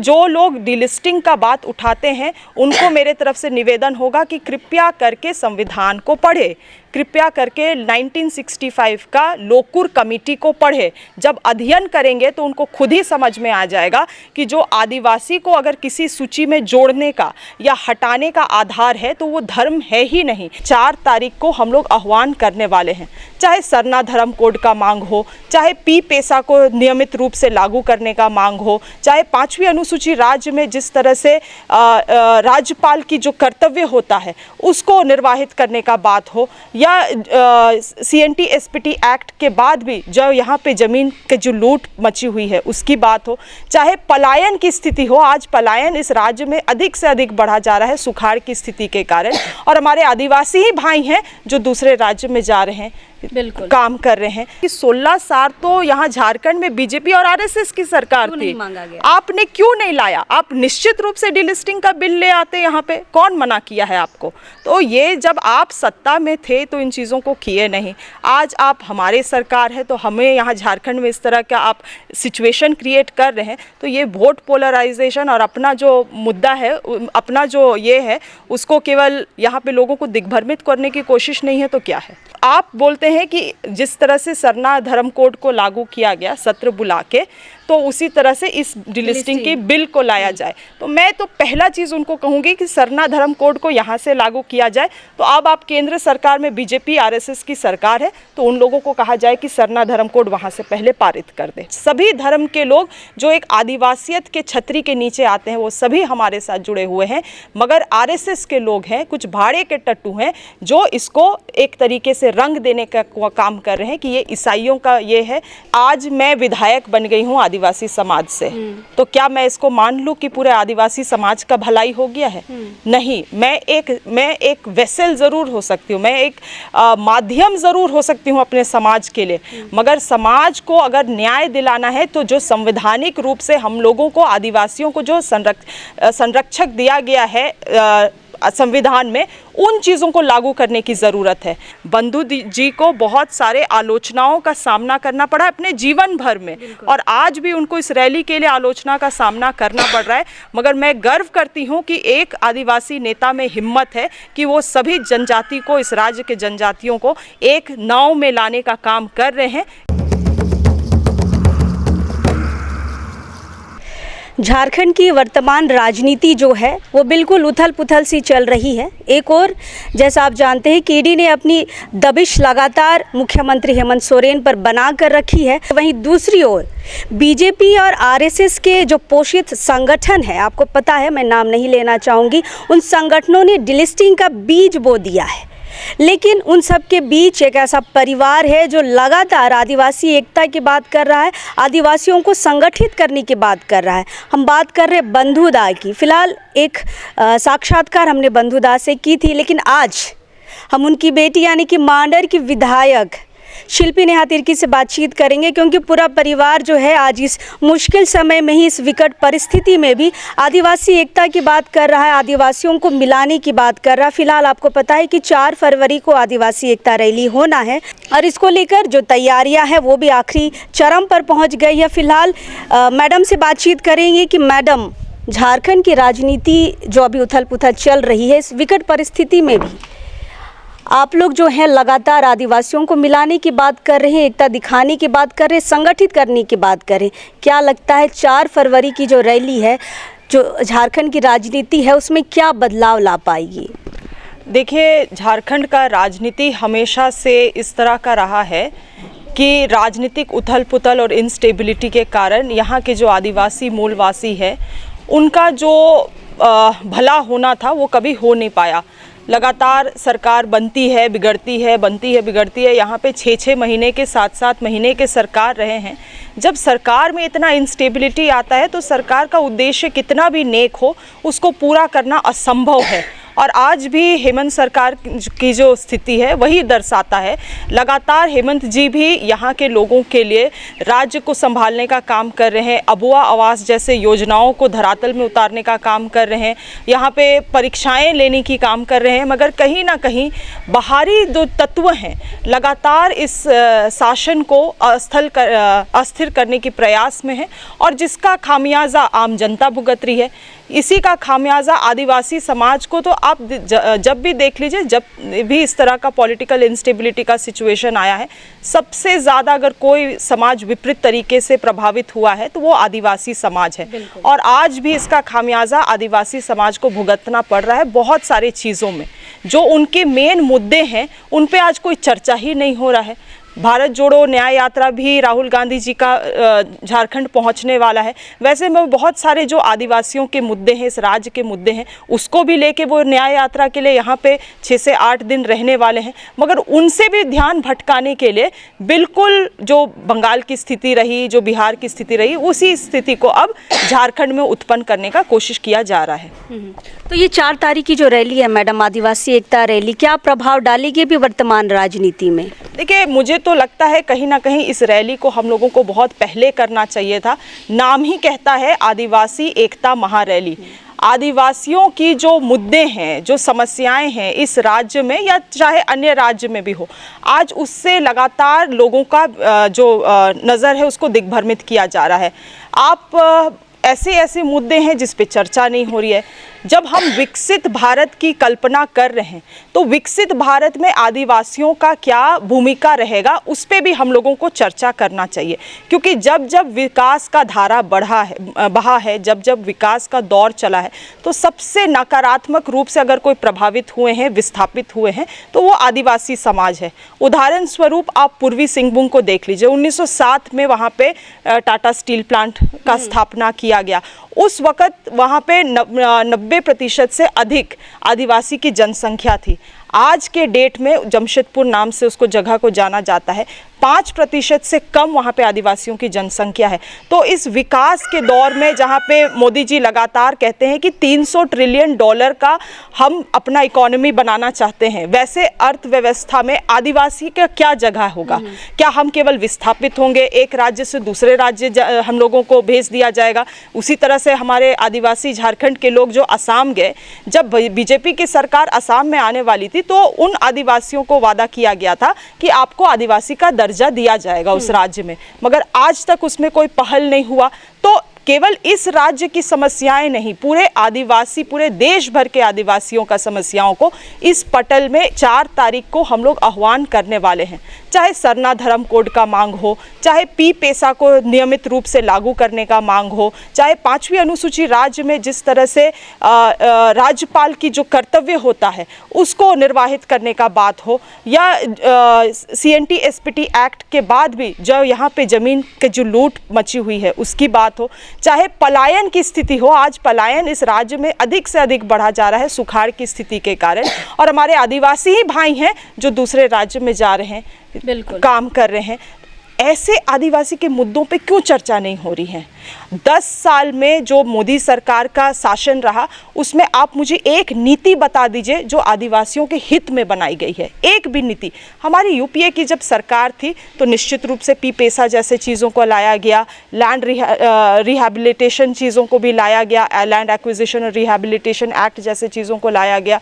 जो लोग डिलिस्टिंग का बात उठाते हैं उनको मेरे तरफ से निवेदन होगा कि कृपया करके संविधान को पढ़े, कृपया करके 1965 का लोकुर कमेटी को पढ़े। जब अध्ययन करेंगे तो उनको खुद ही समझ में आ जाएगा कि जो आदिवासी को अगर किसी सूची में जोड़ने का या हटाने का आधार है तो वो धर्म है ही नहीं। 4 तारीख को हम लोग आह्वान करने वाले हैं, चाहे सरना धर्म कोड का मांग हो, चाहे पी पेसा को नियमित रूप से लागू करने का मांग हो, चाहे 5वीं अनुसूची राज्य में जिस तरह से राज्यपाल की जो कर्तव्य होता है उसको निर्वाहित करने का बात हो, या CNT SPT एक्ट के बाद भी जो यहाँ पे ज़मीन के जो लूट मची हुई है उसकी बात हो, चाहे पलायन की स्थिति हो। आज पलायन इस राज्य में अधिक से अधिक बढ़ा जा रहा है सुखाड़ की स्थिति के कारण, और हमारे आदिवासी ही भाई हैं जो दूसरे राज्य में जा रहे हैं, बिल्कुल काम कर रहे हैं। कि 16 साल तो यहाँ झारखंड में बीजेपी और RSS की सरकार थी, आपने क्यों नहीं लाया? आप निश्चित रूप से डिलिस्टिंग का बिल ले आते, यहाँ पे कौन मना किया है आपको? तो ये जब आप सत्ता में थे तो इन चीज़ों को किए नहीं। आज आप हमारे सरकार है तो हमें यहाँ झारखंड में इस तरह का आप सिचुएशन क्रिएट कर रहे हैं, तो ये वोट पोलराइजेशन और अपना जो मुद्दा है, अपना जो ये है उसको केवल यहाँ पे लोगों को दिग्भ्रमित करने की कोशिश नहीं है तो क्या है? आप बोलते हैं कि जिस तरह से सरना धर्म कोड को लागू किया गया सत्र बुला के, तो उसी तरह से इस डिलिस्टिंग की बिल को लाया जाए। तो मैं तो पहला चीज़ उनको कहूँगी कि सरना धर्म कोड को यहाँ से लागू किया जाए। तो अब आप केंद्र सरकार में बीजेपी RSS की सरकार है तो उन लोगों को कहा जाए कि सरना धर्म कोड वहाँ से पहले पारित कर दे। सभी धर्म के लोग जो एक आदिवासियत के छतरी के नीचे आते हैं वो सभी हमारे साथ जुड़े हुए हैं, मगर RSS के लोग हैं, कुछ भाड़े के टट्टू हैं जो इसको एक तरीके से रंग देने का काम कर रहे हैं कि ये ईसाइयों का ये है। आज मैं विधायक बन गई हूँ आदिवासी समाज से, तो क्या मैं इसको मान लूं कि पूरे आदिवासी समाज का भलाई हो गया है? नहीं। मैं एक वेसल जरूर हो सकती हूँ, मैं एक माध्यम जरूर हो सकती हूँ अपने समाज के लिए, मगर समाज को अगर न्याय दिलाना है तो जो संवैधानिक रूप से हम लोगों को आदिवासियों को जो संरक्षक दिया गया है संविधान में, उन चीज़ों को लागू करने की ज़रूरत है। बंधु जी को बहुत सारे आलोचनाओं का सामना करना पड़ा अपने जीवन भर में, और आज भी उनको इस रैली के लिए आलोचना का सामना करना पड़ रहा है, मगर मैं गर्व करती हूँ कि एक आदिवासी नेता में हिम्मत है कि वो सभी जनजाति को, इस राज्य के जनजातियों को एक नाव में लाने का काम कर रहे हैं। झारखंड की वर्तमान राजनीति जो है वो बिल्कुल उथल पुथल सी चल रही है। एक और जैसा आप जानते हैं कि ईडी ने अपनी दबिश लगातार मुख्यमंत्री हेमंत सोरेन पर बना कर रखी है, वहीं दूसरी ओर बीजेपी और RSS के जो पोषित संगठन है, आपको पता है मैं नाम नहीं लेना चाहूँगी, उन संगठनों ने डिलिस्टिंग का बीज बो दिया है। लेकिन उन सब के बीच एक ऐसा परिवार है जो लगातार आदिवासी एकता की बात कर रहा है, आदिवासियों को संगठित करने की बात कर रहा है। हम बात कर रहे हैं बंधु दा की। फिलहाल एक साक्षात्कार हमने बंधु दा से की थी, लेकिन आज हम उनकी बेटी यानी कि मांडर की विधायक शिल्पी नेहा तिर्की से बातचीत करेंगे, क्योंकि पूरा परिवार जो है आज इस मुश्किल समय में ही, इस विकट परिस्थिति में भी आदिवासी एकता की बात कर रहा है, आदिवासियों को मिलाने की बात कर रहा है। फिलहाल आपको पता है कि 4 फरवरी को आदिवासी एकता रैली होना है और इसको लेकर जो तैयारियां हैं वो भी आखिरी चरम पर पहुंच गई है। फिलहाल मैडम से बातचीत करेंगे कि मैडम, झारखंड की राजनीति जो अभी उथल पुथल चल रही है, इस विकट परिस्थिति में भी आप लोग जो हैं लगातार आदिवासियों को मिलाने की बात कर रहे हैं, एकता दिखाने की बात कर रहे हैं, संगठित करने की बात कर रहे हैं। क्या लगता है 4 फरवरी की जो रैली है, जो झारखंड की राजनीति है, उसमें क्या बदलाव ला पाएगी? देखिए, झारखंड का राजनीति हमेशा से इस तरह का रहा है कि राजनीतिक उथल पुथल और इंस्टेबिलिटी के कारण यहाँ के जो आदिवासी मूलवासी है उनका जो भला होना था वो कभी हो नहीं पाया। लगातार सरकार बनती है बिगड़ती है, बनती है बिगड़ती है। यहाँ पे 6-6 महीने के 7-7 महीने के सरकार रहे हैं। जब सरकार में इतना इंस्टेबिलिटी आता है तो सरकार का उद्देश्य कितना भी नेक हो उसको पूरा करना असंभव है। और आज भी हेमंत सरकार की जो स्थिति है वही दर्शाता है। लगातार हेमंत जी भी यहाँ के लोगों के लिए राज्य को संभालने का काम कर रहे हैं, अबुआ आवास जैसे योजनाओं को धरातल में उतारने का काम कर रहे हैं, यहाँ पे परीक्षाएं लेने की काम कर रहे हैं, मगर कहीं ना कहीं बाहरी जो तत्व हैं लगातार इस शासन को अस्थिर करने की प्रयास में है और जिसका खामियाजा आम जनता भुगत रही है। इसी का खामियाजा आदिवासी समाज को तो आप जब भी देख लीजिए, जब भी इस तरह का पॉलिटिकल इंस्टेबिलिटी का सिचुएशन आया है, सबसे ज़्यादा अगर कोई समाज विपरीत तरीके से प्रभावित हुआ है तो वो आदिवासी समाज है। और आज भी इसका खामियाजा आदिवासी समाज को भुगतना पड़ रहा है बहुत सारी चीज़ों में। जो उनके मेन मुद्दे हैं उन पे आज कोई चर्चा ही नहीं हो रहा है। भारत जोड़ो न्याय यात्रा भी राहुल गांधी जी का झारखंड पहुंचने वाला है। वैसे में बहुत सारे जो आदिवासियों के मुद्दे हैं, इस राज्य के मुद्दे हैं, उसको भी लेके वो न्याय यात्रा के लिए यहाँ पे 6 से 8 दिन रहने वाले हैं, मगर उनसे भी ध्यान भटकाने के लिए बिल्कुल जो बंगाल की स्थिति रही, जो बिहार की स्थिति रही, उसी स्थिति को अब झारखंड में उत्पन्न करने का कोशिश किया जा रहा है। तो ये 4 तारीख की जो रैली है मैडम, आदिवासी एकता रैली, क्या प्रभाव डालेगी भी वर्तमान राजनीति में? देखिए, मुझे तो लगता है कहीं ना कहीं इस रैली को हम लोगों को बहुत पहले करना चाहिए था। नाम ही कहता है आदिवासी एकता महारैली। आदिवासियों की जो मुद्दे हैं, जो समस्याएं हैं इस राज्य में या चाहे अन्य राज्य में भी हो, आज उससे लगातार लोगों का जो नज़र है उसको दिग्भ्रमित किया जा रहा है। आप ऐसे ऐसे मुद्दे हैं जिस पे चर्चा नहीं हो रही है। जब हम विकसित भारत की कल्पना कर रहे हैं तो विकसित भारत में आदिवासियों का क्या भूमिका रहेगा उस पे भी हम लोगों को चर्चा करना चाहिए, क्योंकि जब जब विकास का धारा बहा है, जब जब विकास का दौर चला है, तो सबसे नकारात्मक रूप से अगर कोई प्रभावित हुए हैं, विस्थापित हुए हैं, तो वो आदिवासी समाज है। उदाहरण स्वरूप आप पूर्वी सिंहभूम को देख लीजिए। 1907 में वहाँ पे टाटा स्टील प्लांट का स्थापना किया गया। उस वक़्त वहाँ पे 90% से अधिक आदिवासी की जनसंख्या थी। आज के डेट में जमशेदपुर नाम से उसको जगह को जाना जाता है, 5% से कम वहाँ पे आदिवासियों की जनसंख्या है। तो इस विकास के दौर में जहाँ पे मोदी जी लगातार कहते हैं कि $300 ट्रिलियन का हम अपना इकोनॉमी बनाना चाहते हैं, वैसे अर्थव्यवस्था में आदिवासी का क्या जगह होगा? क्या हम केवल विस्थापित होंगे, एक राज्य से दूसरे राज्य हम लोगों को भेज दिया जाएगा? उसी तरह से हमारे आदिवासी झारखंड के लोग जो असम गए, जब बीजेपी की सरकार असम में आने वाली थी तो उन आदिवासियों को वादा किया गया था कि आपको आदिवासी का दर्जा दिया जाएगा उस राज्य में, मगर आज तक उसमें कोई पहल नहीं हुआ। तो केवल इस राज्य की समस्याएं नहीं, पूरे आदिवासी, पूरे देश भर के आदिवासियों का समस्याओं को इस पटल में 4 तारीख को हम लोग आह्वान करने वाले हैं। चाहे सरना धर्म कोड का मांग हो, चाहे पी पेसा को नियमित रूप से लागू करने का मांग हो, चाहे 5वीं अनुसूची राज्य में जिस तरह से राज्यपाल की जो कर्तव्य होता है उसको निर्वाहित करने का बात हो, या CNT SPT एक्ट के बाद भी जो यहाँ पे ज़मीन के जो लूट मची हुई है उसकी बात हो, चाहे पलायन की स्थिति हो। आज पलायन इस राज्य में अधिक से अधिक बढ़ा जा रहा है सुखाड़ की स्थिति के कारण, और हमारे आदिवासी ही भाई हैं जो दूसरे राज्य में जा रहे हैं, काम कर रहे हैं। ऐसे आदिवासी के मुद्दों पे क्यों चर्चा नहीं हो रही है? 10 साल में जो मोदी सरकार का शासन रहा उसमें आप मुझे एक नीति बता दीजिए जो आदिवासियों के हित में बनाई गई है, एक भी नीति। हमारी UPA की जब सरकार थी तो निश्चित रूप से पी पेसा जैसे चीज़ों को लाया गया, लैंड रिहैबिलिटेशन चीज़ों को भी लाया गया, लैंड एक्विजिशन और रिहैबिलिटेशन एक्ट जैसे चीज़ों को लाया गया,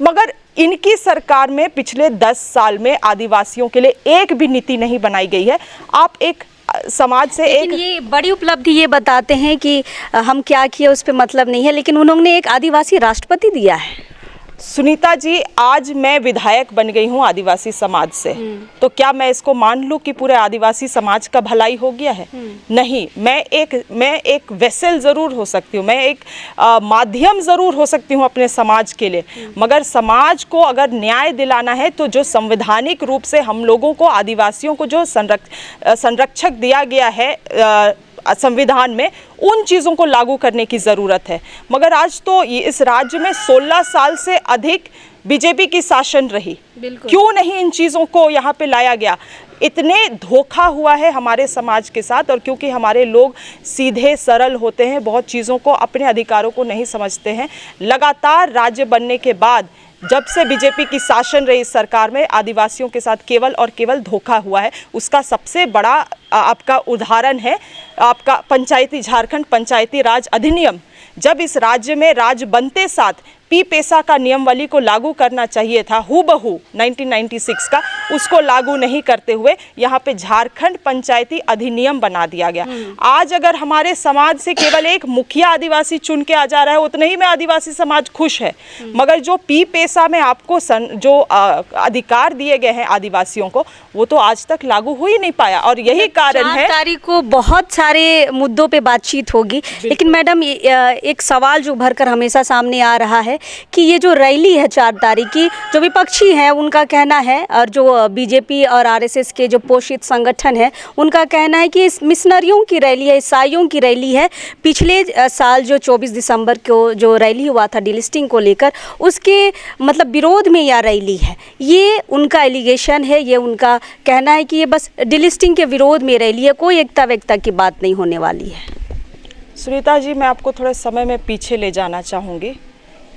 मगर इनकी सरकार में पिछले 10 साल में आदिवासियों के लिए एक भी नीति नहीं बनाई गई है। आप एक समाज से एक ये बड़ी उपलब्धि ये बताते हैं कि हम क्या किए उस पर मतलब नहीं है, लेकिन उन्होंने एक आदिवासी राष्ट्रपति दिया है। सुनीता जी, आज मैं विधायक बन गई हूँ आदिवासी समाज से, तो क्या मैं इसको मान लूँ कि पूरे आदिवासी समाज का भलाई हो गया है? नहीं। मैं एक वेसल ज़रूर हो सकती हूँ, मैं एक माध्यम ज़रूर हो सकती हूँ अपने समाज के लिए, मगर समाज को अगर न्याय दिलाना है तो जो संवैधानिक रूप से हम लोगों को, आदिवासियों को जो संरक्षक दिया गया है संविधान में, उन चीज़ों को लागू करने की ज़रूरत है। मगर आज तो इस राज्य में 16 साल से अधिक बीजेपी की शासन रही, क्यों नहीं इन चीज़ों को यहाँ पे लाया गया? इतने धोखा हुआ है हमारे समाज के साथ, और क्योंकि हमारे लोग सीधे सरल होते हैं, बहुत चीज़ों को, अपने अधिकारों को नहीं समझते हैं। लगातार राज्य बनने के बाद जब से बीजेपी की शासन रही इस सरकार में, आदिवासियों के साथ केवल और केवल धोखा हुआ है। उसका सबसे बड़ा आपका उदाहरण है आपका झारखंड पंचायती राज अधिनियम। जब इस राज्य में राज्य बनते साथ पी पेशा का नियमावली को लागू करना चाहिए था, हूबहू 1996 का, उसको लागू नहीं करते हुए यहाँ पे झारखंड पंचायती अधिनियम बना दिया गया। आज अगर हमारे समाज से केवल एक मुखिया आदिवासी चुन के आ जा रहा है, उतने ही में आदिवासी समाज खुश है। मगर जो पी पेशा में आपको जो अधिकार दिए गए हैं आदिवासियों को, वो तो आज तक लागू हो ही नहीं पाया, और यही कारण है। 4 तारीख को बहुत सारे मुद्दों पे बातचीत होगी, लेकिन मैडम एक सवाल जो उभर कर हमेशा सामने आ रहा है कि ये जो रैली है 4 तारीख की, जो विपक्षी है उनका कहना है, और जो बीजेपी और आरएसएस के जो पोषित संगठन है उनका कहना है कि इस मिशनरियों की रैली है, ईसाइयों की रैली है। पिछले साल जो 24 दिसंबर को जो रैली हुआ था डिलिस्टिंग को लेकर, उसके मतलब विरोध में यह रैली है। ये उनका एलिगेशन है, ये उनका कहना है कि ये बस डिलिस्टिंग के विरोध में रैली है, कोई एकता वेकता की बात नहीं होने वाली है। सुनीता जी, मैं आपको थोड़े समय में पीछे ले जाना चाहूँगी।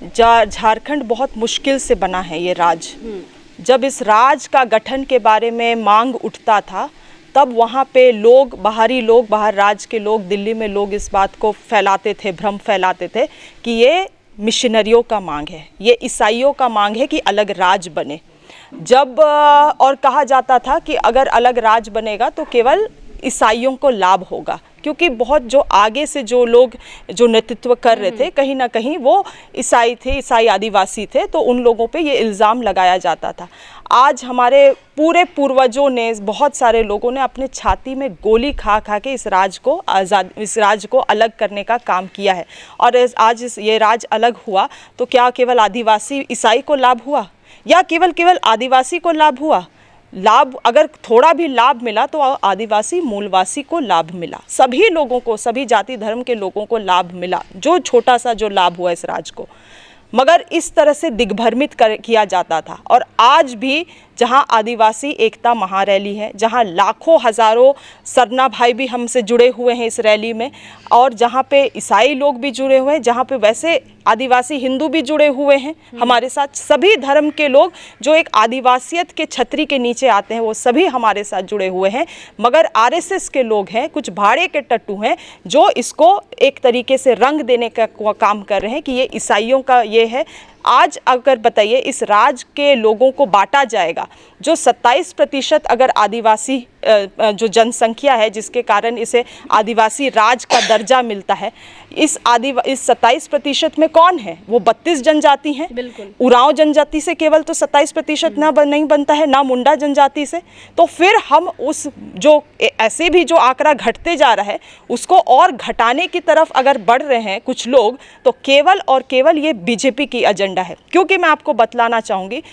झारखंड बहुत मुश्किल से बना है ये राज्य। जब इस राज्य का गठन के बारे में मांग उठता था, तब वहाँ पे लोग, बाहरी लोग, बाहर राज्य के लोग, दिल्ली में लोग इस बात को फैलाते थे, भ्रम फैलाते थे कि ये मिशनरियों का मांग है, ये ईसाइयों का मांग है कि अलग राज्य बने। जब और कहा जाता था कि अगर अलग राज्य बनेगा तो केवल ईसाइयों को लाभ होगा, क्योंकि बहुत जो आगे से जो लोग जो नेतृत्व कर रहे थे, कहीं ना कहीं वो ईसाई थे, ईसाई आदिवासी थे, तो उन लोगों पे ये इल्ज़ाम लगाया जाता था। आज हमारे पूरे पूर्वजों ने, बहुत सारे लोगों ने अपने छाती में गोली खा खा के इस राज्य को अलग करने का काम किया है। और आज ये राज्य अलग हुआ तो क्या केवल आदिवासी ईसाई को लाभ हुआ, या केवल आदिवासी को लाभ हुआ? लाभ, अगर थोड़ा भी लाभ मिला तो आदिवासी मूलवासी को लाभ मिला, सभी लोगों को, सभी जाति धर्म के लोगों को लाभ मिला, जो छोटा सा जो लाभ हुआ इस राज्य को। मगर इस तरह से दिग्भ्रमित किया जाता था। और आज भी जहां आदिवासी एकता महारैली है, जहां लाखों हज़ारों सरना भाई भी हमसे जुड़े हुए हैं इस रैली में, और जहां पे ईसाई लोग भी जुड़े हुए हैं, जहां पे वैसे आदिवासी हिंदू भी जुड़े हुए हैं हमारे साथ, सभी धर्म के लोग जो एक आदिवासियत के छतरी के नीचे आते हैं, वो सभी हमारे साथ जुड़े हुए हैं। मगर आरएसएस के लोग हैं, कुछ भाड़े के टट्टू हैं, जो इसको एक तरीके से रंग देने का काम कर रहे हैं कि ये ईसाइयों का ये है। आज अगर बताइए, इस राज्य के लोगों को बांटा जाएगा, जो 27% अगर आदिवासी जो जनसंख्या है, जिसके कारण इसे आदिवासी राज्य का दर्जा मिलता है, इस 27% में कौन है? वो 32 जनजाति हैं। बिल्कुल। उरांव जनजाति से केवल तो 27% नहीं बनता है, ना मुंडा जनजाति से। तो फिर हम उस जो ऐसे भी जो आंकड़ा घटते जा रहा है, उसको और घटाने की तरफ अगर बढ़ रहे हैं कुछ लोग, तो केवल और केवल ये बीजेपी की एजेंडा है। क्योंकि मैं आपको बतलाना चाहूँगी,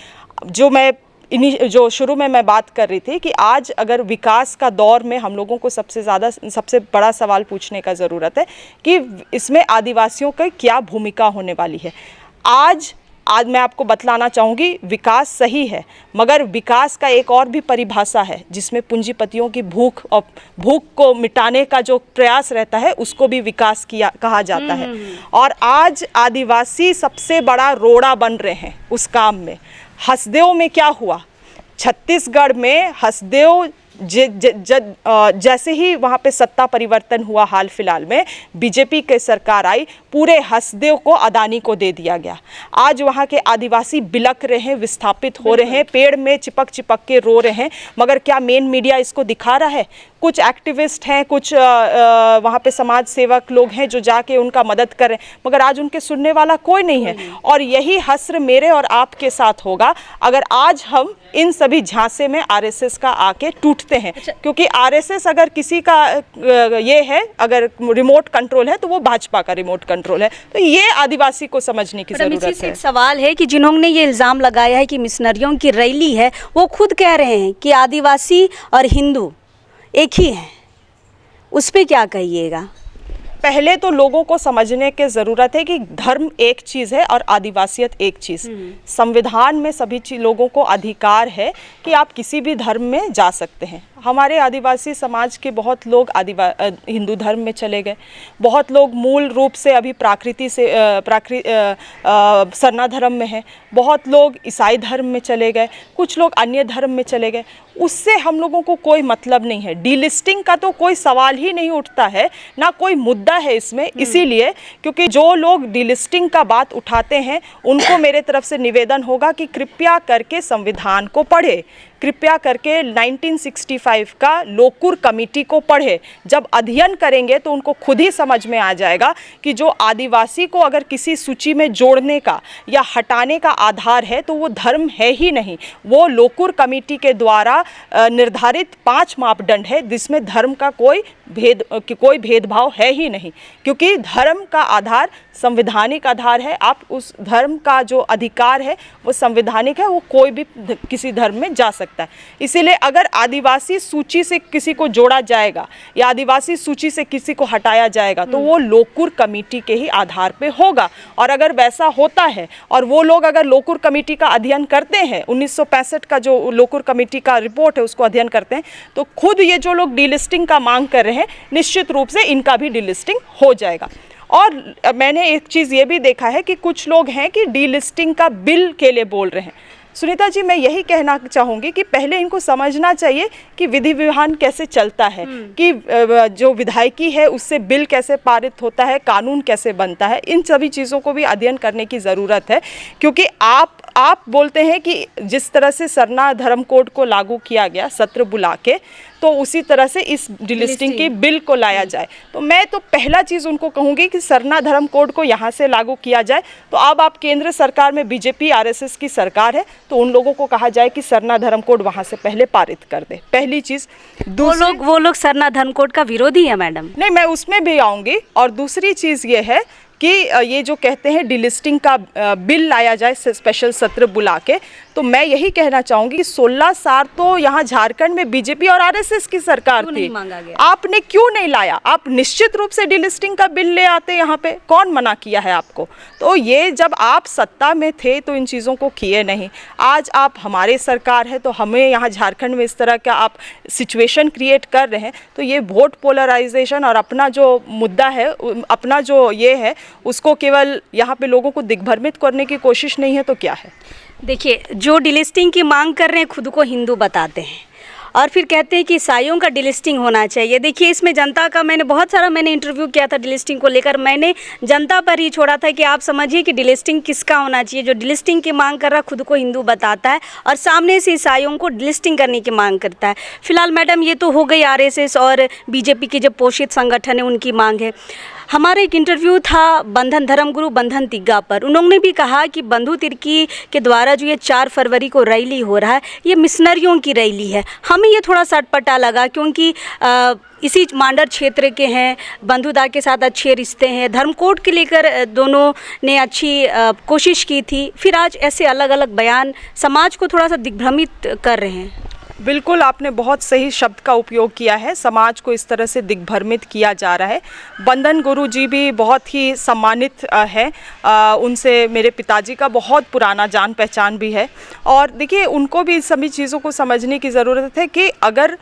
जो शुरू में मैं बात कर रही थी कि आज अगर विकास का दौर में हम लोगों को सबसे बड़ा सवाल पूछने का ज़रूरत है कि इसमें आदिवासियों की क्या भूमिका होने वाली है। आज मैं आपको बतलाना चाहूँगी, विकास सही है, मगर विकास का एक और भी परिभाषा है, जिसमें पूंजीपतियों की भूख को मिटाने का जो प्रयास रहता है, उसको भी विकास कहा जाता है। और आज आदिवासी सबसे बड़ा रोड़ा बन रहे हैं उस काम में। हसदेव में क्या हुआ? छत्तीसगढ़ में हसदेव जैसे ही वहाँ पे सत्ता परिवर्तन हुआ, हाल फिलहाल में बीजेपी की सरकार आई, पूरे हसदेव को अदानी को दे दिया गया। आज वहाँ के आदिवासी बिलक रहे हैं, विस्थापित हो रहे हैं, पेड़ में चिपक के रो रहे हैं। मगर क्या मेन मीडिया इसको दिखा रहा है? कुछ एक्टिविस्ट हैं, कुछ वहाँ पे समाज सेवक लोग हैं जो जाके उनका मदद कर रहे हैं, मगर आज उनके सुनने वाला कोई नहीं है। और यही हस्र मेरे और आपके साथ होगा अगर आज हम इन सभी झांसे में आरएसएस का आके टूटते हैं। क्योंकि आरएसएस अगर किसी का ये है, अगर रिमोट कंट्रोल है, तो वो भाजपा का रिमोट कंट्रोल है। तो ये आदिवासी को समझने की जरूरत है। एक सवाल है कि जिन्होंने ये इल्ज़ाम लगाया है कि मिशनरियों की रैली है, वो खुद कह रहे हैं कि आदिवासी और हिंदू एक ही हैं, उस पर क्या कहिएगा? पहले तो लोगों को समझने की ज़रूरत है कि धर्म एक चीज़ है और आदिवासियत एक चीज़। संविधान में सभी लोगों को अधिकार है कि आप किसी भी धर्म में जा सकते हैं। हमारे आदिवासी समाज के बहुत लोग हिंदू धर्म में चले गए, बहुत लोग मूल रूप से अभी सरना धर्म में हैं, बहुत लोग ईसाई धर्म में चले गए, कुछ लोग अन्य धर्म में चले गए। उससे हम लोगों को कोई मतलब नहीं है। डीलिस्टिंग का तो कोई सवाल ही नहीं उठता है, ना कोई मुद्दा है इसमें। इसीलिए क्योंकि जो लोग डीलिस्टिंग का बात उठाते हैं उनको मेरे तरफ से निवेदन होगा कि कृपया करके संविधान को पढ़े, कृपया करके 1965 का लोकुर कमेटी को पढ़े। जब अध्ययन करेंगे तो उनको खुद ही समझ में आ जाएगा कि जो आदिवासी को अगर किसी सूची में जोड़ने का या हटाने का आधार है तो वो धर्म है ही नहीं। वो लोकुर कमेटी के द्वारा निर्धारित 5 मापदंड है जिसमें धर्म का कोई भेदभाव है ही नहीं, क्योंकि धर्म का आधार संवैधानिक आधार है। आप उस धर्म का जो अधिकार है वो संवैधानिक है, वो कोई भी किसी धर्म में जा सकता है। इसीलिए अगर आदिवासी सूची से किसी को जोड़ा जाएगा या आदिवासी सूची से किसी को हटाया जाएगा तो वो लोकुर कमेटी के ही आधार पे होगा। और अगर वैसा होता है और वो लोग अगर लोकुर कमेटी का अध्ययन करते हैं, 1965 का जो लोकुर कमेटी का रिपोर्ट है उसको अध्ययन करते हैं, तो खुद ये जो लोग डीलिस्टिंग का मांग कर रहे हैं निश्चित रूप से इनका भी डीलिस्टिंग हो जाएगा। और मैंने एक चीज़ ये भी देखा है कि कुछ लोग हैं कि डीलिस्टिंग का बिल के लिए बोल रहे हैं। सुनीता जी, मैं यही कहना चाहूँगी कि पहले इनको समझना चाहिए कि विधि विधान कैसे चलता है, कि जो विधायकी है उससे बिल कैसे पारित होता है, कानून कैसे बनता है। इन सभी चीज़ों को भी अध्ययन करने की ज़रूरत है, क्योंकि आप बोलते हैं कि जिस तरह से सरना धर्म कोड को लागू किया गया सत्र बुला के, तो उसी तरह से इस डीलिस्टिंग के बिल को लाया जाए। तो मैं तो पहला चीज़ उनको कहूँगी कि सरना धर्म कोड को यहाँ से लागू किया जाए। तो अब आप केंद्र सरकार में बीजेपी आरएसएस की सरकार है, तो उन लोगों को कहा जाए कि सरना धर्म कोड वहाँ से पहले पारित कर दे। पहली चीज़। वो लोग सरना धर्म कोड का विरोधी है मैडम? नहीं, मैं उसमें भी आऊँगी। और दूसरी चीज़ ये है कि ये जो कहते हैं डीलिस्टिंग का बिल लाया जाए स्पेशल सत्र बुला के, तो मैं यही कहना चाहूँगी 16 साल तो यहाँ झारखंड में बीजेपी और आरएसएस की सरकार थी, आपने क्यों नहीं लाया? आप निश्चित रूप से डीलिस्टिंग का बिल ले आते, यहाँ पे कौन मना किया है आपको? तो ये जब आप सत्ता में थे तो इन चीज़ों को किए नहीं। आज आप हमारे सरकार है तो हमें यहाँ झारखंड में इस तरह का आप सिचुएशन क्रिएट कर रहे हैं, तो ये वोट पोलराइजेशन और अपना जो मुद्दा है, अपना जो ये है, उसको केवल यहाँ पे लोगों को दिग्भ्रमित करने की कोशिश नहीं है तो क्या है? देखिए, जो डीलिस्टिंग की मांग कर रहे हैं खुद को हिंदू बताते हैं और फिर कहते हैं कि ईसाइयों का डीलिस्टिंग होना चाहिए। देखिए, इसमें जनता का मैंने इंटरव्यू किया था डीलिस्टिंग को लेकर। मैंने जनता पर ही छोड़ा था कि आप समझिए कि डीलिस्टिंग किसका होना चाहिए। जो डीलिस्टिंग की मांग कर रहा खुद को हिंदू बताता है और सामने से ईसाइयों को डीलिस्टिंग करने की मांग करता है। फिलहाल मैडम ये तो हो गई आरएसएस और बीजेपी की जो पोषित संगठन है उनकी मांग है। हमारा एक इंटरव्यू था बंधन धर्मगुरु बंधन तिग्गा पर, उन्होंने भी कहा कि बंधु तिर्की के द्वारा जो ये 4 फरवरी को रैली हो रहा है ये मिशनरियों की रैली है। हमें ये थोड़ा सटपटा लगा, क्योंकि इसी मांडर क्षेत्र के हैं, बंधुदा के साथ अच्छे रिश्ते हैं, धर्म कोड के लेकर दोनों ने अच्छी कोशिश की थी, फिर आज ऐसे अलग अलग बयान समाज को थोड़ा सा दिग्भ्रमित कर रहे हैं। बिल्कुल, आपने बहुत सही शब्द का उपयोग किया है। समाज को इस तरह से दिग्भ्रमित किया जा रहा है। बंधन गुरु जी भी बहुत ही सम्मानित है, उनसे मेरे पिताजी का बहुत पुराना जान पहचान भी है। और देखिए, उनको भी इस सभी चीज़ों को समझने की ज़रूरत है कि अगर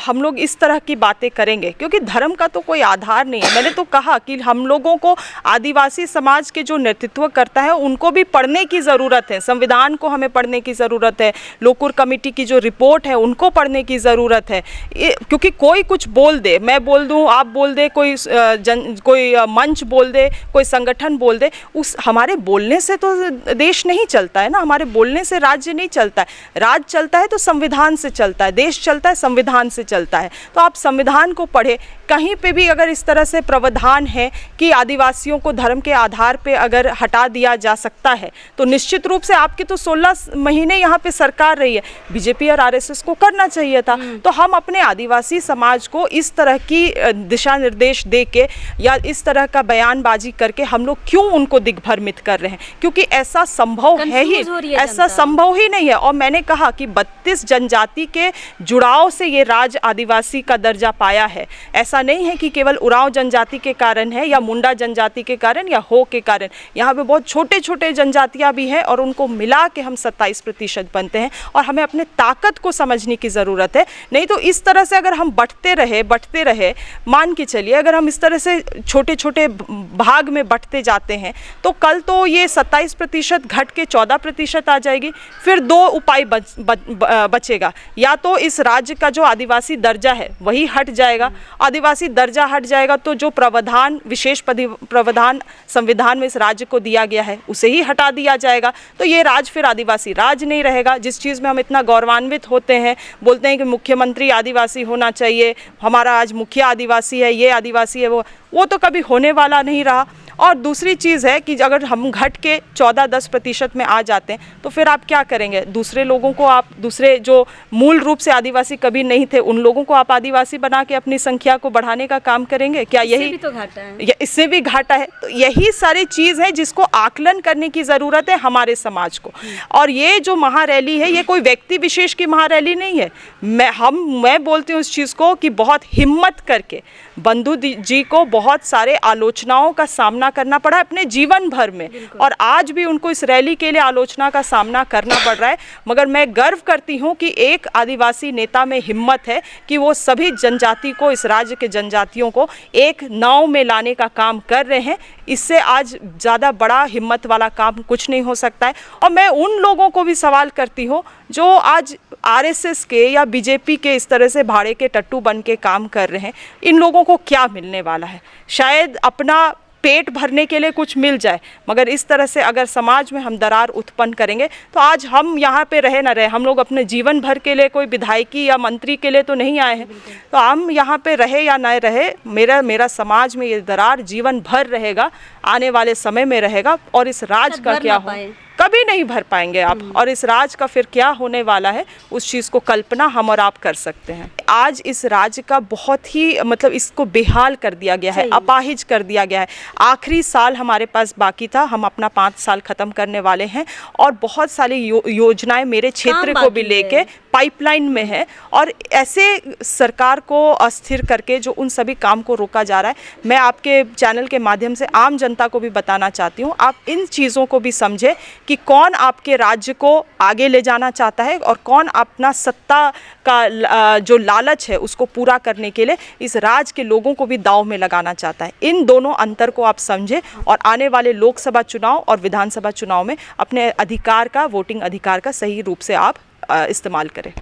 हम लोग इस तरह की बातें करेंगे, क्योंकि धर्म का तो कोई आधार नहीं है। मैंने तो कहा कि हम लोगों को आदिवासी समाज के जो नेतृत्व करता है उनको भी पढ़ने की ज़रूरत है, संविधान को हमें पढ़ने की ज़रूरत है, लोकुर कमेटी की जो रिपोर्ट है उनको पढ़ने की ज़रूरत है। क्योंकि कोई कुछ बोल दे, मैं बोल दूं, आप बोल दे, कोई मंच बोल दे, कोई संगठन बोल दे, उस हमारे बोलने से तो देश नहीं चलता है ना, हमारे बोलने से राज्य नहीं चलता है। राज्य चलता है तो संविधान से चलता है, देश चलता है संविधान से चलता है। तो आप संविधान को पढ़े। कहीं पे भी अगर इस तरह से प्रावधान है कि आदिवासियों को धर्म के आधार पे अगर हटा दिया जा सकता है, तो निश्चित रूप से आपकी तो 16 महीने यहाँ पे सरकार रही है। बीजेपी और आरएसएस को करना चाहिए था। तो हम अपने आदिवासी समाज को इस तरह की दिशा निर्देश दे के या इस तरह का बयानबाजी करके हम लोग क्यों उनको दिग्भ्रमित कर रहे हैं, क्योंकि ऐसा संभव है ही, ऐसा संभव ही नहीं है। और मैंने कहा कि 32 जनजाति के जुड़ाव से ये राज्य आदिवासी का दर्जा पाया है। ऐसा नहीं है कि केवल उरांव जनजाति के कारण है या मुंडा जनजाति के कारण या हो के कारण। यहाँ पे बहुत छोटे छोटे जनजातियाँ भी हैं और उनको मिला के हम 27% बनते हैं, और हमें अपने ताकत को समझने की ज़रूरत है। नहीं तो इस तरह से अगर हम बंटते रहे, मान के चलिए अगर हम इस तरह से छोटे छोटे भाग में बंटते जाते हैं तो कल तो ये 27% घट के 14% आ जाएगी। फिर दो उपाय बचेगा, या तो इस राज्य का जो आदिवासी दर्जा है वही हट जाएगा। आदिवासी दर्जा हट जाएगा तो जो प्रावधान, विशेष प्रावधान संविधान में इस राज्य को दिया गया है उसे ही हटा दिया जाएगा। तो ये राज्य फिर आदिवासी राज्य नहीं रहेगा। जिस चीज़ में हम इतना गौरवान्वित होते हैं, बोलते हैं कि मुख्यमंत्री आदिवासी होना चाहिए, हमारा आज मुखिया आदिवासी है, ये आदिवासी है, वो तो कभी होने वाला नहीं रहा। और दूसरी चीज़ है कि अगर हम घट के 14-10% में आ जाते हैं तो फिर आप क्या करेंगे? दूसरे लोगों को आप, दूसरे जो मूल रूप से आदिवासी कभी नहीं थे, उन लोगों को आप आदिवासी बना के अपनी संख्या को बढ़ाने का काम करेंगे क्या? यही भी तो घाटा है, इससे भी घाटा है। तो यही सारी चीज़ है जिसको आकलन करने की ज़रूरत है हमारे समाज को। और ये जो महारैली है ये कोई व्यक्ति विशेष की महारैली नहीं है। मैं बोलती हूँ इस चीज़ को कि बहुत हिम्मत करके बंधु जी को बहुत सारे आलोचनाओं का सामना करना पड़ा अपने जीवन भर में, और आज भी उनको इस रैली के लिए आलोचना का सामना करना पड़ रहा है। मगर मैं गर्व करती हूँ कि एक आदिवासी नेता में हिम्मत है कि वो सभी जनजाति को, इस राज्य के जनजातियों को एक नाव में लाने का काम कर रहे हैं। इससे आज ज़्यादा बड़ा हिम्मत वाला काम कुछ नहीं हो सकता है। और मैं उन लोगों को भी सवाल करती हूँ जो आज आरएसएस के या बीजेपी के इस तरह से भाड़े के टट्टू बन के काम कर रहे हैं, इन लोगों को क्या मिलने वाला है? शायद अपना पेट भरने के लिए कुछ मिल जाए, मगर इस तरह से अगर समाज में हम दरार उत्पन्न करेंगे तो आज हम यहाँ पे रहे ना रहे, हम लोग अपने जीवन भर के लिए कोई विधायकी या मंत्री के लिए तो नहीं आए हैं। तो हम यहाँ पे रहे या ना रहे, मेरा समाज में ये दरार जीवन भर रहेगा, आने वाले समय में रहेगा। और इस राज का क्या हो, कभी नहीं भर पाएंगे आप। और इस राज का फिर क्या होने वाला है उस चीज़ को कल्पना हम और आप कर सकते हैं। आज इस राज्य का बहुत ही मतलब इसको बेहाल कर दिया गया है, अपाहिज कर दिया गया है। आखिरी साल हमारे पास बाकी था, हम अपना 5 साल ख़त्म करने वाले हैं, और बहुत सारी योजनाएं मेरे क्षेत्र को भी लेके पाइपलाइन में है। और ऐसे सरकार को अस्थिर करके जो उन सभी काम को रोका जा रहा है, मैं आपके चैनल के माध्यम से आम जनता को भी बताना चाहती हूँ, आप इन चीज़ों को भी समझें कि कौन आपके राज्य को आगे ले जाना चाहता है और कौन अपना सत्ता का जो लालच है उसको पूरा करने के लिए इस राज्य के लोगों को भी दांव में लगाना चाहता है। इन दोनों अंतर को आप समझें और आने वाले लोकसभा चुनाव और विधानसभा चुनाव में अपने अधिकार का, वोटिंग अधिकार का सही रूप से आप इस्तेमाल करें।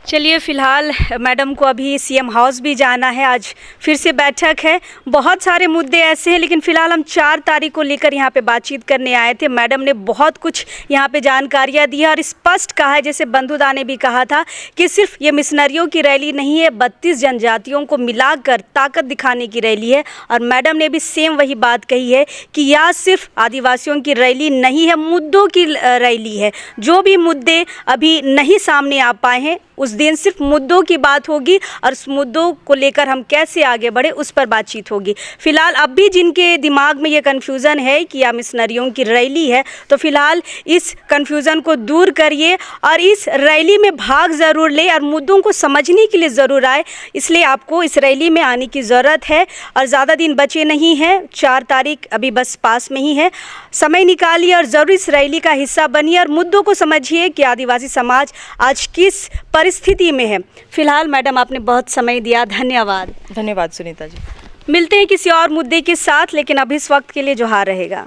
चलिए, फ़िलहाल मैडम को अभी सीएम हाउस भी जाना है, आज फिर से बैठक है, बहुत सारे मुद्दे ऐसे हैं, लेकिन फ़िलहाल हम 4 तारीख को लेकर यहाँ पे बातचीत करने आए थे। मैडम ने बहुत कुछ यहाँ पे जानकारियाँ दी और स्पष्ट कहा है, जैसे बंधुदा ने भी कहा था कि सिर्फ ये मिशनरियों की रैली नहीं है, 32 जनजातियों को मिलाकर ताकत दिखाने की रैली है। और मैडम ने भी सेम वही बात कही है कि यह सिर्फ आदिवासियों की रैली नहीं है, मुद्दों की रैली है। जो भी मुद्दे अभी नहीं सामने आ पाए हैं उस दिन सिर्फ मुद्दों की बात होगी और उस मुद्दों को लेकर हम कैसे आगे बढ़े उस पर बातचीत होगी। फिलहाल अब भी जिनके दिमाग में ये कन्फ्यूज़न है कि यह मिशनरियों की रैली है, तो फिलहाल इस कन्फ्यूज़न को दूर करिए और इस रैली में भाग ज़रूर ले और मुद्दों को समझने के लिए ज़रूर आए। इसलिए आपको इस रैली में आने की ज़रूरत है और ज़्यादा दिन बचे नहीं हैं, 4 तारीख अभी बस पास में ही है। समय निकालिए और ज़रूर इस रैली का हिस्सा बनिए और मुद्दों को समझिए कि आदिवासी समाज आज किस परिस्थिति में है। फिलहाल मैडम, आपने बहुत समय दिया, धन्यवाद। धन्यवाद सुनीता जी। मिलते हैं किसी और मुद्दे के साथ, लेकिन अभी इस वक्त के लिए जोहार रहेगा।